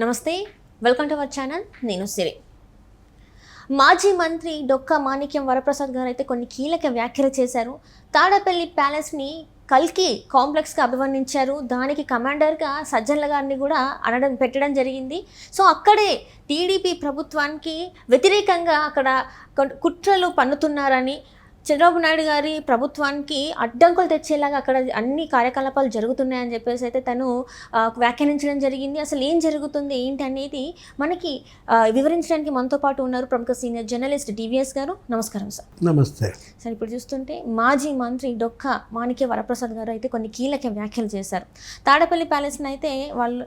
నమస్తే, welcome to our channel. నేను సిరి. మాజీ మంత్రి డొక్కా మాణిక్యం వరప్రసాద్ గారు అయితే కొన్ని కీలక వ్యాఖ్యలు చేశారు. తాడేపల్లి ప్యాలెస్ని కల్కి కాంప్లెక్స్గా అభివర్ణించారు. దానికి కమాండర్గా సజ్జన్ల గారిని కూడా పెట్టడం జరిగింది. సో అక్కడే టీడీపీ ప్రభుత్వానికి వ్యతిరేకంగా అక్కడ కుట్రలు పన్నుతున్నారని, చంద్రబాబు నాయుడు గారి ప్రభుత్వానికి అడ్డంకులు తెచ్చేలాగా అక్కడ అన్ని కార్యకలాపాలు జరుగుతున్నాయని చెప్పేసి అయితే తను వ్యాఖ్యానించడం జరిగింది. అసలు ఏం జరుగుతుంది ఏంటి అనేది మనకి వివరించడానికి మనతో పాటు ఉన్నారు ప్రముఖ సీనియర్ జర్నలిస్ట్ డివిఎస్ గారు. నమస్కారం సార్. నమస్తే సార్. ఇప్పుడు చూస్తుంటే మాజీ మంత్రి డొక్కా మాణిక్య వరప్రసాద్ గారు అయితే కొన్ని కీలక వ్యాఖ్యలు చేశారు. తాడేపల్లి ప్యాలెస్ని అయితే వాళ్ళు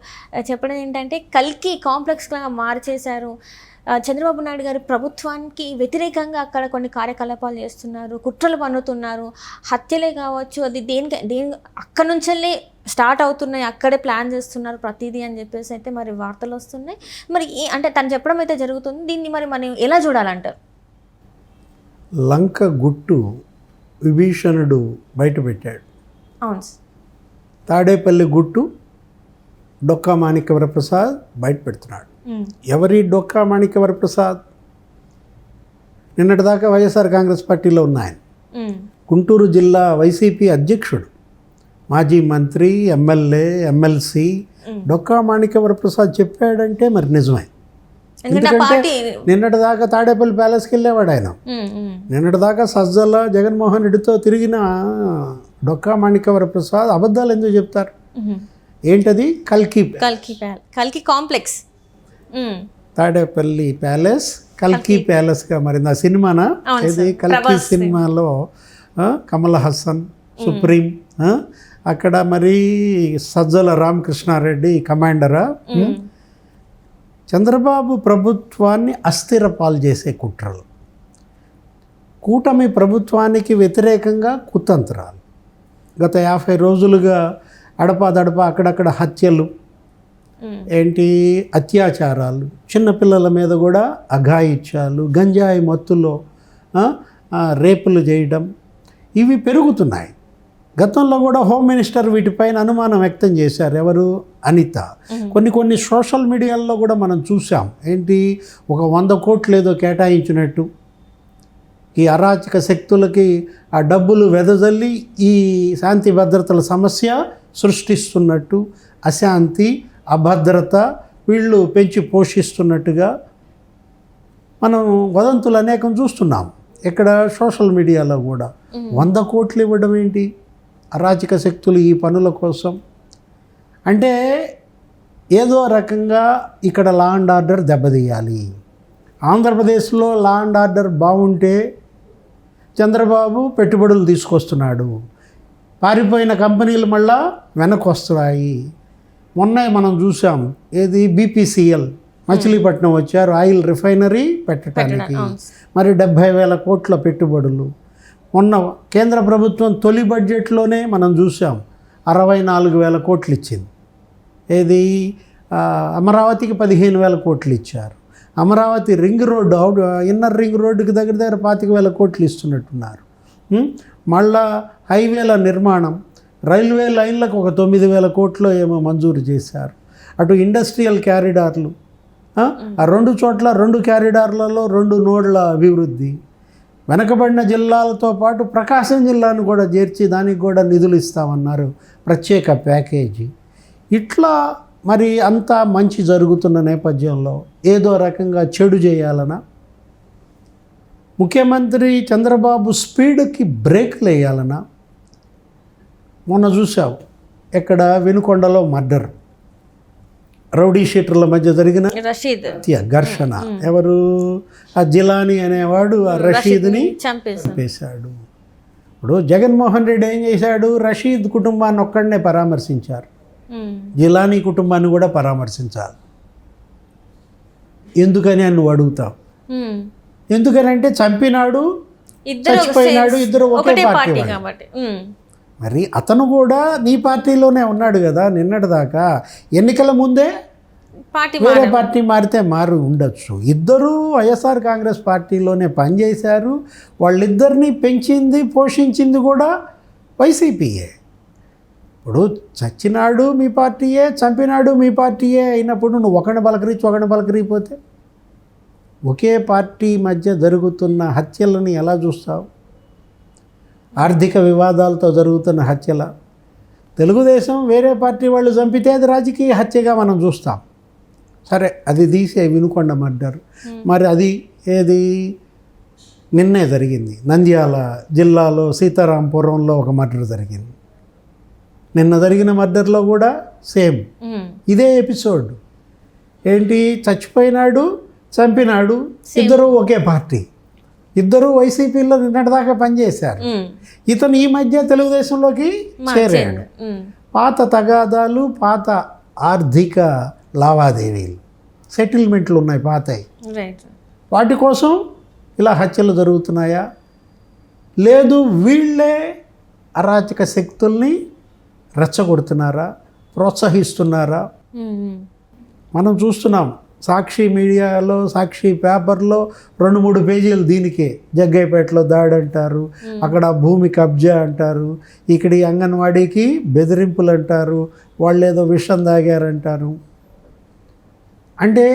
చెప్పడం ఏంటంటే కల్కి కాంప్లెక్స్గా మార్చేశారు. చంద్రబాబు నాయుడు గారి ప్రభుత్వానికి వ్యతిరేకంగా అక్కడ కొన్ని కార్యకలాపాలు చేస్తున్నారు, కుట్రలు పన్నుతున్నారు, హత్యలే కావచ్చు, అది దేని అక్కడ నుంచెల్లే స్టార్ట్ అవుతున్నాయి, అక్కడే ప్లాన్ చేస్తున్నారు ప్రతిదీ అని చెప్పేసి అయితే మరి వార్తలు వస్తున్నాయి. మరి అంటే తను చెప్పడం అయితే జరుగుతుంది. దీన్ని మరి మనం ఎలా చూడాలంటారు? లంక గుట్టు విభీషణుడు బయటపెట్టాడు. అవును. తాడేపల్లి గుట్టు డొక్కా మాణిక్య వరప్రసాద్ బయట పెడుతున్నాడు. ఎవరి డొక్కా మాణిక్య వరప్రసాద్? నిన్నటిదాకా వైఎస్ఆర్ కాంగ్రెస్ పార్టీలో ఉన్నాయన. గుంటూరు జిల్లా వైసీపీ అధ్యక్షుడు, మాజీ మంత్రి, ఎమ్మెల్యే, ఎమ్మెల్సీ డొక్కా మాణిక్య వరప్రసాద్ చెప్పాడంటే మరి నిజమే. ఎందుకంటే నిన్నటిదాకా తాడేపల్లి ప్యాలెస్కి వెళ్ళేవాడు ఆయన. నిన్నటిదాకా సజ్జల జగన్మోహన్ రెడ్డితో తిరిగిన డొక్కా మాణిక్య వరప్రసాద్ అబద్ధాలు ఎందుకు చెప్తారు? ఏంటది? కల్కి కాంప్లెక్స్, తాడేపల్లి ప్యాలెస్ కల్కి ప్యాలెస్గా మరి నా సినిమానా ఇది? కల్కి సినిమాలో కమల్ హాసన్ సుప్రీం, అక్కడ మరి సజ్జల రామకృష్ణారెడ్డి కమాండరా. చంద్రబాబు ప్రభుత్వాన్ని అస్థిరపాలు చేసే కుట్రలు, కూటమి ప్రభుత్వానికి వ్యతిరేకంగా కుతంత్రాలు, గత 50 రోజులుగా అడపాదడప అక్కడక్కడ హత్యలు, ఏంటి అత్యాచారాలు, చిన్నపిల్లల మీద కూడా అఘాయిత్యాలు, గంజాయి మత్తులో రేపులు చేయడం, ఇవి పెరుగుతున్నాయి. గతంలో కూడా హోమ్ మినిస్టర్ వీటిపైన అనుమానం వ్యక్తం చేశారు. ఎవరు? అనిత. కొన్ని సోషల్ మీడియాల్లో కూడా మనం చూసాం. ఏంటి, ఒక 100 కోట్లు ఏదో కేటాయించినట్టు, ఈ అరాచక శక్తులకి ఆ డబ్బులు వెదజల్లి ఈ శాంతి భద్రతల సమస్య సృష్టిస్తున్నట్టు, అశాంతి అభద్రత వీళ్ళు పెంచి పోషిస్తున్నట్టుగా మనం వదంతులు అనేకం చూస్తున్నాం. ఇక్కడ సోషల్ మీడియాలో కూడా 100 కోట్లు ఇవ్వడం ఏంటి? అరాచక శక్తులు ఈ పనుల కోసం అంటే ఏదో రకంగా ఇక్కడ లా అండ్ ఆర్డర్ దెబ్బతీయాలి. ఆంధ్రప్రదేశ్లో లా అండ్ ఆర్డర్ బాగుంటే చంద్రబాబు పెట్టుబడులు తీసుకొస్తున్నాడు, పారిపోయిన కంపెనీలు మళ్ళా వెనక్కి వస్తున్నాయి. మొన్న మనం చూసాం, ఏది బీపీసీఎల్ మచిలీపట్నం వచ్చారు ఆయిల్ రిఫైనరీ పెట్టడానికి, మరి 70,000 కోట్ల పెట్టుబడులు. మొన్న కేంద్ర ప్రభుత్వం తొలి బడ్జెట్లోనే మనం చూసాం 64,000 కోట్లు ఇచ్చింది. ఏది అమరావతికి 15,000 కోట్లు ఇచ్చారు. Amaravati ring road, inner ring రోడ్డుకి దగ్గర 25,000 కోట్లు ఇస్తున్నట్టున్నారు. మళ్ళా హైవేల నిర్మాణం, రైల్వే లైన్లకు ఒక 9,000 కోట్లు ఏమో మంజూరు చేశారు. అటు ఇండస్ట్రియల్ క్యారిడార్లు, ఆ 2 చోట్ల 2 క్యారిడార్లలో 2 నోడ్ల అభివృద్ధి, వెనకబడిన జిల్లాలతో పాటు ప్రకాశం జిల్లాను కూడా చేర్చి దానికి కూడా నిధులు ఇస్తామన్నారు, ప్రత్యేక ప్యాకేజీ. ఇట్లా మరి అంతా మంచి జరుగుతున్న నేపథ్యంలో ఏదో రకంగా చెడు చేయాలనా, ముఖ్యమంత్రి చంద్రబాబు స్పీడ్కి బ్రేక్లు వేయాలనా? మొన్న చూసావు ఎక్కడ వినుకొండలో మర్డర్, రౌడీ షీటర్ల మధ్య జరిగిన ఘర్షణ. ఎవరు? ఆ జిలానీ అనేవాడు ఆ రషీద్ని చంపేశాడు. ఇప్పుడు జగన్మోహన్ రెడ్డి ఏం చేశాడు? రషీద్ కుటుంబాన్ని ఒక్కడనే పరామర్శించారు, జిలానీ కుటుంబాన్ని కూడా పరామర్శించాలి. ఎందుకని అని నువ్వు అడుగుతావు. ఎందుకనంటే చంపినాడు, చచ్చిపోయినాడు, ఇద్దరు ఒకే పార్టీ కాబట్టి. మరి అతను కూడా నీ పార్టీలోనే ఉన్నాడు కదా నిన్నటిదాకా. ఎన్నికల ముందే వేరే పార్టీ మారితే మారు ఉండొచ్చు. ఇద్దరూ వైఎస్ఆర్ కాంగ్రెస్ పార్టీలోనే పనిచేశారు. వాళ్ళిద్దరినీ పెంచింది పోషించింది కూడా వైసీపీయే. ఇప్పుడు చచ్చినాడు మీ పార్టీయే, చంపినాడు మీ పార్టీయే అయినప్పుడు నువ్వు ఒకడిని పలకరిపోతే ఒకే పార్టీ మధ్య జరుగుతున్న హత్యలని ఎలా చూస్తావు? ఆర్థిక వివాదాలతో జరుగుతున్న హత్యల. తెలుగుదేశం వేరే పార్టీ వాళ్ళు చంపితే అది రాజకీయ హత్యగా మనం చూస్తాం. సరే, అది తీసే వినుకొండ మర్డర్. మరి అది ఏది నిన్నే జరిగింది. నంద్యాల జిల్లాలో సీతారాంపురంలో ఒక మర్డర్ జరిగింది. నిన్న జరిగిన మర్డర్లో కూడా సేమ్ ఇదే ఎపిసోడ్. ఏంటి, చచ్చిపోయినాడు, చంపినాడు, ఇద్దరు ఒకే పార్టీ, ఇద్దరు వైసీపీలో నిన్నటిదాకా పనిచేశారు. ఇతను ఈ మధ్య తెలుగుదేశంలోకి చేరాడు. పాత తగాదాలు, పాత ఆర్థిక లావాదేవీలు, సెటిల్మెంట్లు ఉన్నాయి పాతవి. వాటి కోసం ఇలా హత్యలు జరుగుతున్నాయా? లేదు, వీళ్ళే అరాచక శక్తుల్ని రెచ్చగొడుతున్నారా, ప్రోత్సహిస్తున్నారా? మనం చూస్తున్నాం. సాక్షి మీడియాలో, సాక్షి పేపర్లో 2-3 పేజీలు దీనికే. జగ్గైపేటలో దాడి అంటారు, అక్కడ భూమి కబ్జా అంటారు, ఇక్కడ ఈ అంగన్వాడీకి బెదిరింపులు అంటారు, వాళ్ళు ఏదో విషం తాగారంటారు. అంటే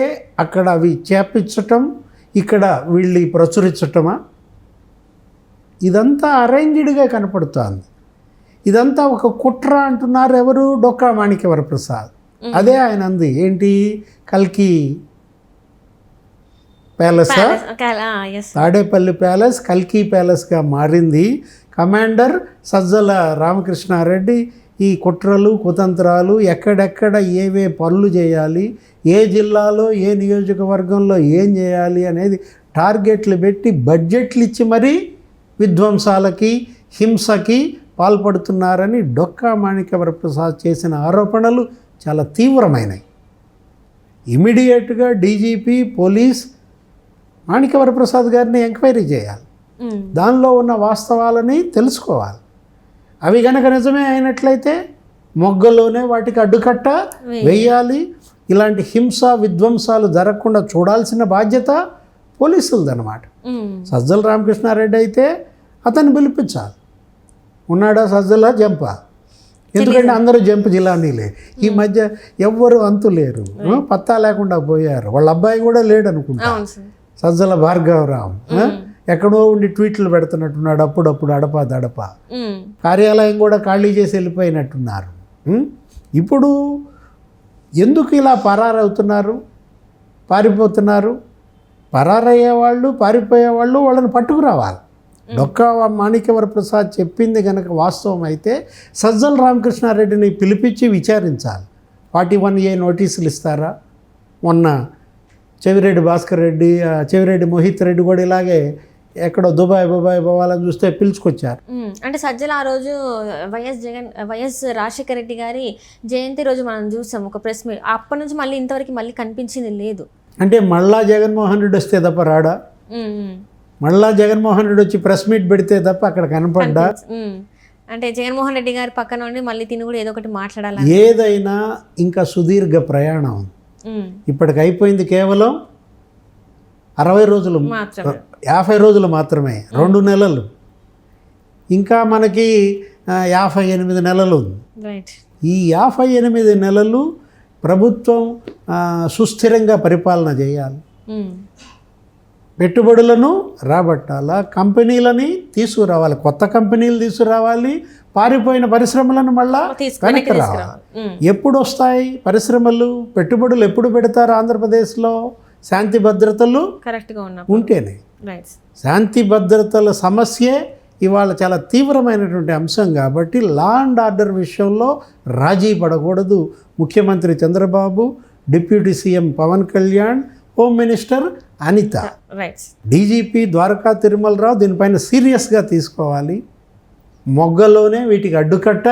అక్కడ అవి చేపించటం, ఇక్కడ వీళ్ళు ప్రచురించటమా? ఇదంతా అరేంజ్డ్గా కనపడుతోంది. ఇదంతా ఒక కుట్ర అంటున్నారు ఎవరు? డొక్కా మాణిక్య వరప్రసాద్. అదే ఆయన అంది. ఏంటి, కల్కి ప్యాలెస్, తాడేపల్లి ప్యాలెస్ కల్కి ప్యాలెస్గా మారింది. కమాండర్ సజ్జల రామకృష్ణారెడ్డి ఈ కుట్రలు, కుతంత్రాలు, ఎక్కడెక్కడ ఏవే పనులు చేయాలి, ఏ జిల్లాలో ఏ నియోజకవర్గంలో ఏం చేయాలి అనేది టార్గెట్లు పెట్టి బడ్జెట్లు ఇచ్చి మరీ విధ్వంసాలకి, హింసకి పాల్పడుతున్నారని డొక్కా మాణిక్య వరప్రసాద్ చేసిన ఆరోపణలు చాలా తీవ్రమైనవి. ఇమీడియట్గా డీజీపీ, పోలీస్ మాణిక్య వరప్రసాద్ గారిని ఎంక్వైరీ చేయాలి. దానిలో ఉన్న వాస్తవాలని తెలుసుకోవాలి. అవి కనుక నిజమే అయినట్లయితే మొగ్గలోనే వాటికి అడ్డుకట్ట వేయాలి. ఇలాంటి హింస, విధ్వంసాలు జరగకుండా చూడాల్సిన బాధ్యత పోలీసులదన్నమాట. సజ్జల రామకృష్ణారెడ్డి అయితే అతన్ని పిలిపించాలి. ఉన్నాడా సజ్జల, జంప? ఎందుకంటే అందరూ జంప్ జిల్లానీలే. ఈ మధ్య ఎవ్వరు అంతు లేరు, పత్తా లేకుండా పోయారు. వాళ్ళ అబ్బాయి కూడా లేడు అనుకుంటా, సజ్జల భార్గవరావు. ఎక్కడో ఉండి ట్వీట్లు పెడుతున్నట్టున్నాడు అప్పుడప్పుడు, అడపా దడప. కార్యాలయం కూడా ఖాళీ చేసి వెళ్ళిపోయినట్టున్నారు. ఇప్పుడు ఎందుకు ఇలా పరారవుతున్నారు, పారిపోతున్నారు? పరారయ్యేవాళ్ళు, పారిపోయేవాళ్ళు వాళ్ళని పట్టుకురావాలి. డొక్కా మాణిక్య వరప్రసాద్ చెప్పింది కనుక వాస్తవం అయితే సజ్జల రామకృష్ణారెడ్డిని పిలిపించి విచారించాలి. 41A నోటీసులు ఇస్తారా? మొన్న చెవిరెడ్డి భాస్కర్ రెడ్డి, చెవిరెడ్డి మోహిత్ రెడ్డి కూడా ఇలాగే ఎక్కడో దుబాయ్ పోవాలని చూస్తే పిలుచుకొచ్చారు. అంటే సజ్జల ఆ రోజు వైఎస్ రాజశేఖర రెడ్డి గారి జయంతి రోజు మనం చూసాం ఒక ప్రెస్ మీట్. అప్పటి నుంచి మళ్ళీ ఇంతవరకు మళ్ళీ కనిపించింది లేదు. అంటే మళ్ళా జగన్మోహన్ రెడ్డి వస్తే తప్ప రాడా? మళ్ళా జగన్మోహన్ రెడ్డి వచ్చి ప్రెస్ మీట్ పెడితే తప్ప అక్కడ కనపడ్డా? అంటే జగన్మోహన్ రెడ్డి గారి పక్కన ఉండి మళ్ళీ తిని కూడా ఏదో ఒకటి మాట్లాడాలి. ఏదైనా ఇంకా సుదీర్ఘ ప్రయాణం. ఇప్పటికి అయిపోయింది కేవలం 60 రోజులు, 50 రోజులు మాత్రమే, 2 నెలలు. ఇంకా మనకి 58 నెలలు ఉంది. ఈ 58 నెలలు ప్రభుత్వం సుస్థిరంగా పరిపాలన చేయాలి. పెట్టుబడులను రాబట్టాలా, కంపెనీలని తీసుకురావాలి, కొత్త కంపెనీలు తీసుకురావాలి, పారిపోయిన పరిశ్రమలను మళ్ళా వెనక్కి రావాలి. ఎప్పుడు వస్తాయి పరిశ్రమలు, పెట్టుబడులు ఎప్పుడు పెడతారు ఆంధ్రప్రదేశ్లో? శాంతి భద్రతలు కరెక్ట్గా ఉంటేనే. శాంతి భద్రతల సమస్యే ఇవాళ చాలా తీవ్రమైనటువంటి అంశం కాబట్టి లా అండ్ ఆర్డర్ విషయంలో రాజీ పడకూడదు. ముఖ్యమంత్రి Chandrababu, deputy CM Pawan Kalyan, home minister Anitha, DGP Dwaraka Tirumala Rao దీనిపైన సీరియస్గా తీసుకోవాలి. మొగ్గలోనే వీటికి అడ్డుకట్ట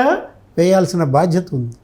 వేయాల్సిన బాధ్యత ఉంది.